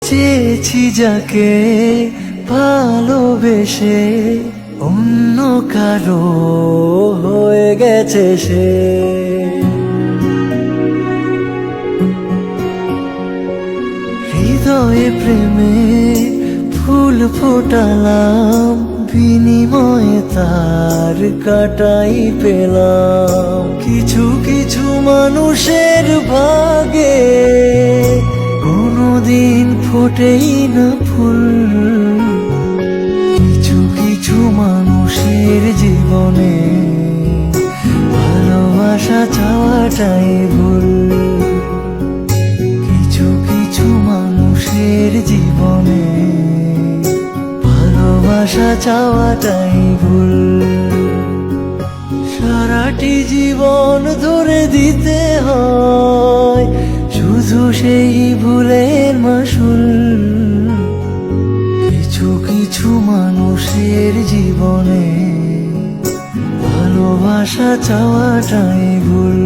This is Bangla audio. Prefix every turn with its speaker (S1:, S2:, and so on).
S1: চেয়েছি যাকে ভালোবেসে অন্য কারো হয়ে গেছে সে। হৃদয়ে প্রেমে ফুল ফোটালাম, বিনিময়ে তার কাটাই পেলাম। কিছু কিছু মানুষের ভাগে কোনোদিন ফোটেই না ফুল, কিছু কিছু মানুষের জীবনে ভালোবাসা চাওয়াটাই ভুল। কিছু কিছু মানুষের জীবনে ভালোবাসা চাওয়াটাই ভুল। সারাটি জীবন ধরে দিতে হয় শুধু সেই ভুলের মাসুল। কিছু কিছু মানুষের জীবনে ভালোবাসা চাওয়াটাই ভুল।